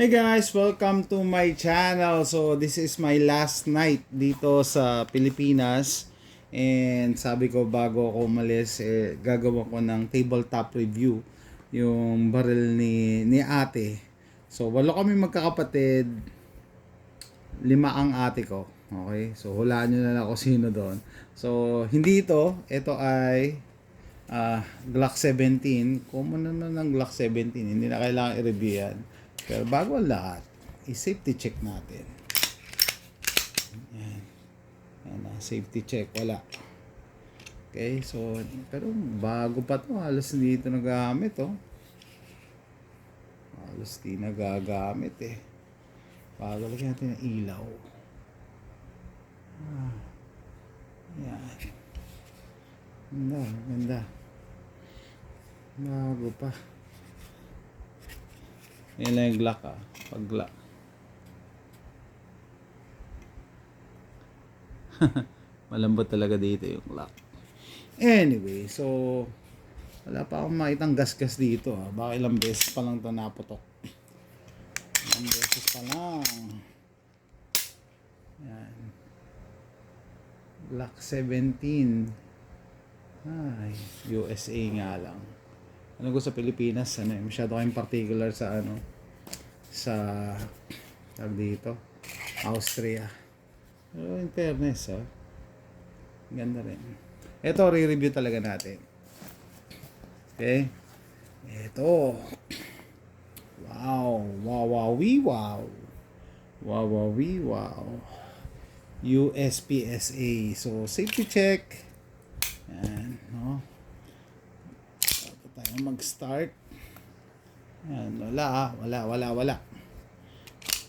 Hey guys, welcome to my channel. So this is my last night dito sa Pilipinas. And sabi ko bago ako umalis, gagawa ko ng tabletop review yung baril ni ate. So walo kami magkakapatid, 5 ang ate ko. Okay, so hulaan nyo na lang ako sino doon. So hindi ito ay Glock 17. Common naman ng Glock 17, hindi na kailangan i-review yan. Pero bago ang lahat, i-safety check natin. Yan. Yan, safety check, wala. Okay, so, pero bago pa to, halos hindi ito nagagamit, oh. Halos di nagagamit, eh. Bago lagyan natin ng ilaw. Yan. Ganda, ganda. Bago pa. Yan lang yung Glock, pag Glock. Malambot talaga dito yung Glock. Anyway, so wala pa akong makitang gas-gas dito, baka ilang beses pa lang ito naputok. Ilang beses pa lang. Yan. Glock 17. Ay, USA nga lang. Ano ko sa Pilipinas, masyado kayong particular sa tawag dito, Austria. Pero in fairness, ganda rin. Ito, re-review talaga natin. Okay? Ito. Wow. Wow, wow, wee, wow. Wow, wow, wee, wow. USPSA. So, safety check. Yan, no? Bago tayo mag-start. Yan, wala.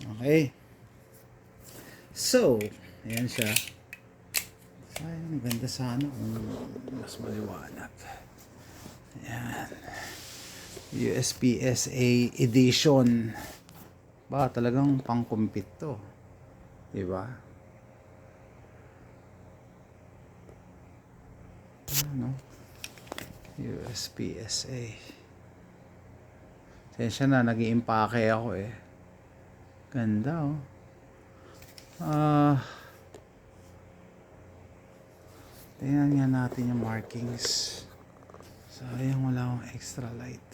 Okay. So, ayan siya. Ay, ganda sana kung mas maliwanag. Ayan. USPSA edition. Ba, talagang pang-compete to. Diba? Ano? USPSA. Sensya na, nag-iimpake ako eh. Ganda, oh. Tingnan nga natin yung markings. Sayang wala akong extra light.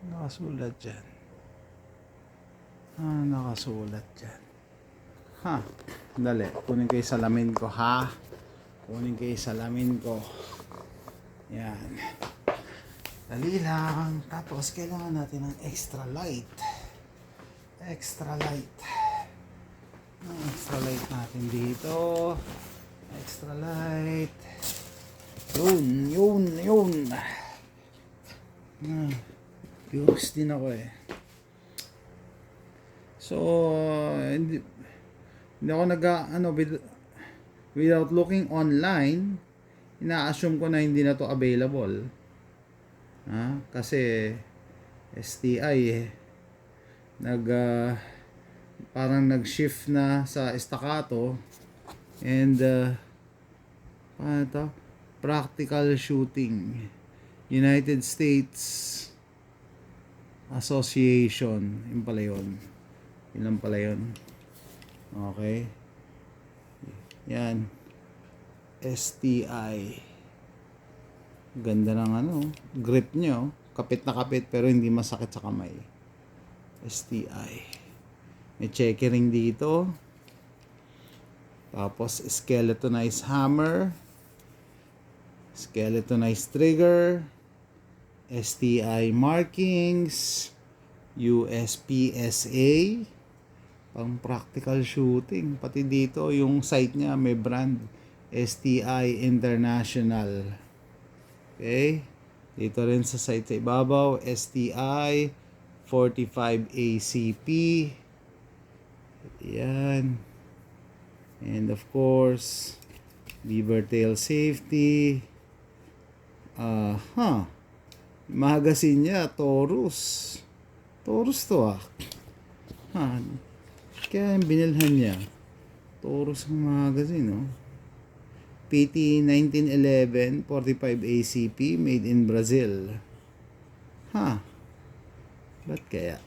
Nakasulat dyan. Nakasulat dyan. Dali, kunin ko yung salamin ko, kunin ko yung salamin ko. Yan. Dali lang. Tapos kailangan natin ng extra light. Extra light natin dito. Extra light. Yun. Curious din ako eh. So, hindi ako without looking online, ina-assume ko na hindi na to available. Kasi STI parang nag-shift na sa staccato and practical shooting United States Association, yun pala yun. Okay, yan, STI. Ganda ng grip nyo, kapit na kapit pero hindi masakit sa kamay. STI. May checkering dito. Tapos skeletonized hammer, skeletonized trigger, STI markings, USPSA, pang practical shooting. Pati dito yung site niya may brand, STI International. Okay, dito rin sa site sa ibabaw, STI 45 ACP. Yan. And of course, beaver tail safety. Magazine niya, Taurus to Kaya yung binilhan niya, Taurus ang magazine, PT 1911 45 ACP made in Brazil. Ba't kaya?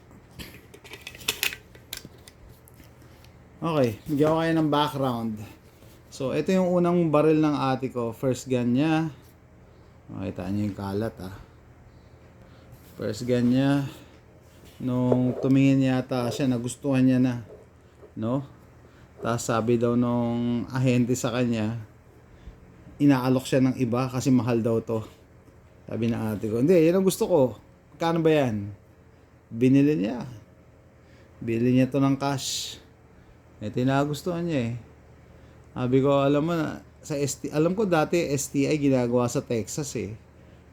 Okay, bigyan ko kayo ng background. So, ito yung unang baril ng ate ko. First gun niya. Makita niyo yung kalat First gun niya. Nung tumingin yata siya, nagustuhan niya na. No? Tapos sabi daw nung ahente sa kanya, inaalok siya ng iba kasi mahal daw to. Sabi na ate ko, hindi, yan ang gusto ko. Kano ba yan? Binili niya. Bili niya to ng cash. Tinagustuhan niya Sabi ko, alam mo na, alam ko dati STI ginagawa sa Texas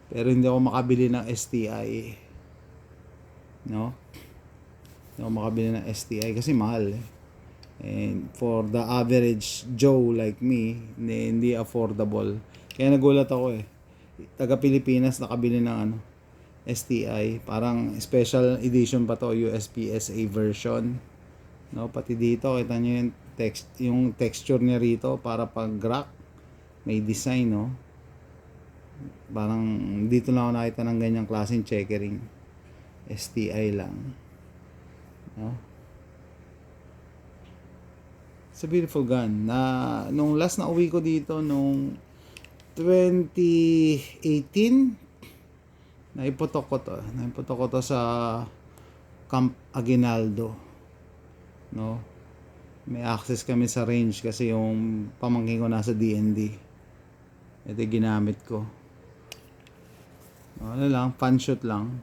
Pero hindi ako makabili ng STI. No? Hindi ako makabili ng STI kasi mahal And for the average Joe like me, hindi affordable. Kaya nagulat ako Taga Pilipinas nakabili ng STI. Parang special edition pa to, USPSA version. No, pati dito kita niyo yung texture niya rito para pag rack may design Parang dito lang ako nakita ng ganyang klaseng checkering. STI lang. No? It's a beautiful gun. Nung last na uwi ko dito nung 2018, naiputok ko to sa Camp Aguinaldo. No? May access kami sa range kasi yung pamangkin ko nasa DND. Ito ginamit ko. Fun shoot lang.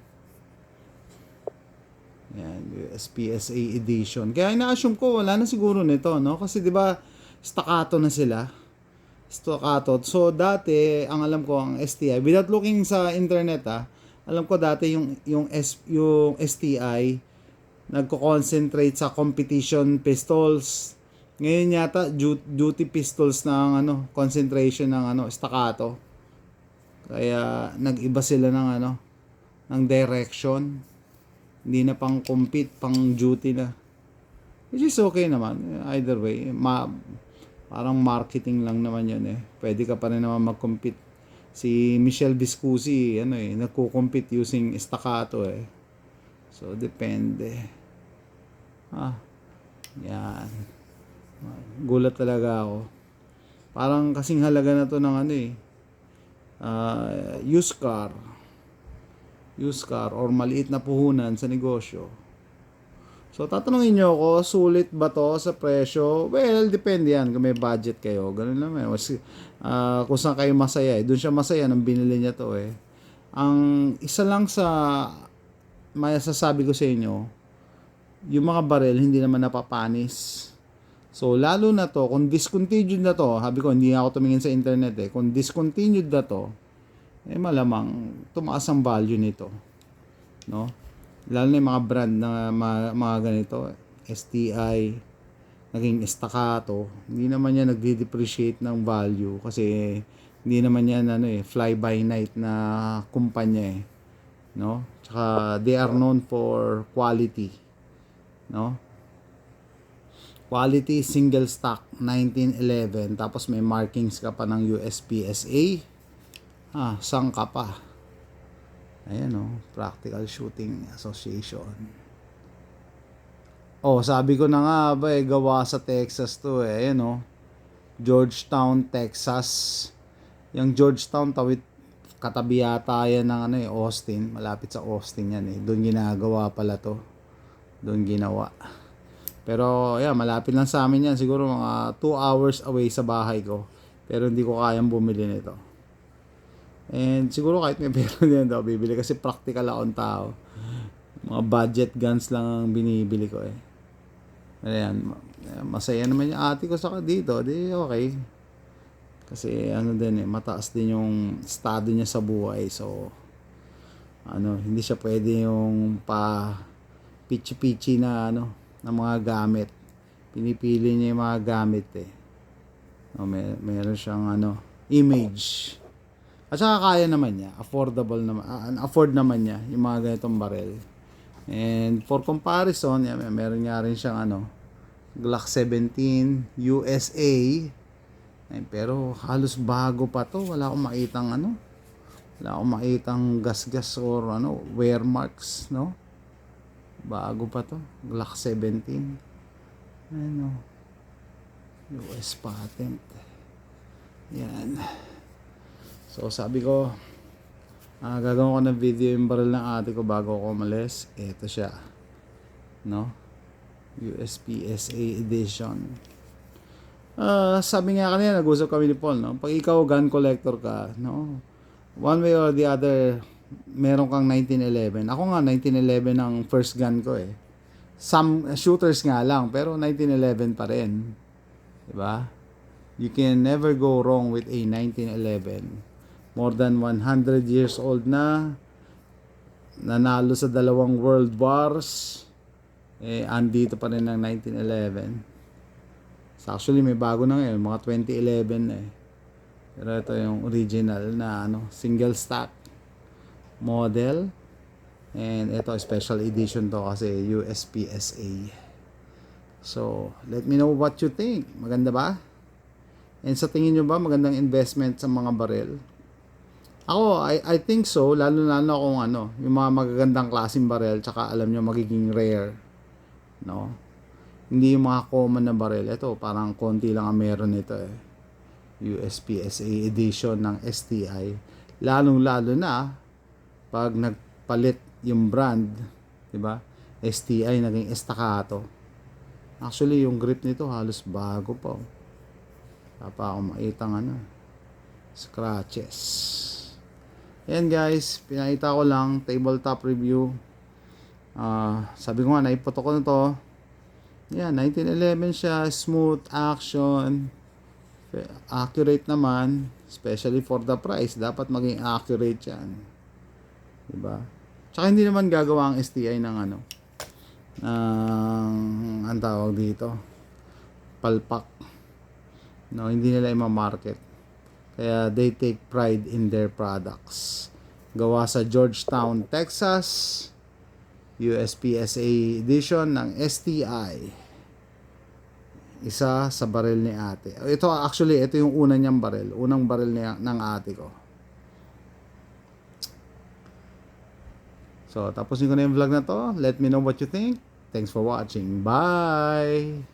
Yan, USPSA edition. Kaya ina-assume ko wala na siguro nito, no? Kasi 'di ba staccato na sila. Staccato. So dati, ang alam ko ang STI, without looking sa internet alam ko dati yung STI nagko-concentrate sa competition pistols. Ngayon yata duty pistols ng concentration ng staccato. Kaya nag-iba sila ng direction. Hindi na pang compete, pang duty na. Which is okay naman. Either way, parang marketing lang naman yun Pwede ka pa rin naman mag-compete. Si Michelle Viscusi, nagko-compete using staccato So, depende. Yan. Gulat talaga ako. Parang kasing halaga na to ng used car or maliit na puhunan sa negosyo. So, tatanungin nyo ako, sulit ba to sa presyo? Well, depende yan kung may budget kayo. Ganun lang kung saan kayo masaya Doon siya masaya nang binili niya to Ang isa lang sa masasabi ko sa inyo, yung mga baril hindi naman napapanis. So, lalo na to, kung discontinued na to, sabi ko, hindi ako tumingin sa internet kung discontinued na to, malamang tumaas ang value nito. No? Lalo na yung mga brand na mga ganito, STI, naging staccato, hindi naman yan nagde-depreciate ng value kasi hindi naman yan fly by night na kumpanya no? Tsaka they are known for quality. No? Quality single stock 1911 tapos may markings ka pa ng USPSA. Sangka pa. Ayan Practical Shooting Association. Sabi ko na nga gawa sa Texas to Ayan Georgetown, Texas. Yung Georgetown katabi yata yan ng Austin, malapit sa Austin yan Doon ginagawa pala to. Doon ginawa. Pero malapit lang sa amin yan, siguro mga 2 hours away sa bahay ko. Pero hindi ko kayang bumili nito. And siguro kahit may pera din daw bibili kasi practical akong tao. Mga budget guns lang ang binibili ko Ayan, masaya naman yung ate ko sa dito, di okay. Kasi din mataas din yung estado niya sa buhay. So hindi siya pwede yung pichi-pichi na na mga gamit. Pinipili niya yung mga gamit meron siyang image. At saka kaya naman niya, afford naman niya yung mga ganitong barel. And for comparison, meron nga rin siyang Glock 17 USA Pero halos bago pa to. Wala akong makitang ano. Wala akong makitang gas-gas or ano, wear marks, no? Bago pa to. Glock 17. Ano, US patent. Yan. So sabi ko, gagawin ko ng video yung baril ng ate ko bago ako umalis. Ito siya, no? USPSA edition. Sabi nga kanina, nag-usap kami ni Paul, no? Pag ikaw gun collector ka, no? One way or the other, meron kang 1911. Ako nga, 1911 ang first gun ko eh. Some shooters nga lang, pero 1911 pa rin. Diba? You can never go wrong with a 1911. More than 100 years old na. Nanalo sa 2 world wars. Andito pa rin ang 1911. So actually, may bago na ngayon. Mga 2011 na eh. Pero ito yung original na ano, single stack model. And ito, special edition to kasi USPSA. So, let me know what you think. Maganda ba? And sa tingin nyo ba, magandang investment sa mga baril? Ako, I think so. Lalo kung ano, yung mga magagandang klaseng baril, tsaka alam nyo magiging rare. No? Hindi yung mga common na baril. Ito, parang konti lang ang meron nito eh. USPSA edition ng STI. Lalong-lalo na pag nagpalit yung brand, 'di ba? STI naging Staccato. Actually, yung grip nito halos bago pa. Pa ako makitang ano, scratches. Ayan guys, pinakita ko lang tabletop review. Sabi ko nga, naipoto ko na to. Yan, 1911 siya, smooth action. Accurate naman, especially for the price, dapat maging accurate yan, diba? Tsaka hindi naman gagawa ang STI ng ano, ang tawag dito, palpak, no? Hindi nila i-market, kaya they take pride in their products. Gawa sa Georgetown, Texas, USPSA edition ng STI. Isa sa baril ni ate. Ito actually, ito yung una niyang baril. Unang baril niya, ng ate ko. So, tapusin ko na yung vlog na to. Let me know what you think. Thanks for watching. Bye!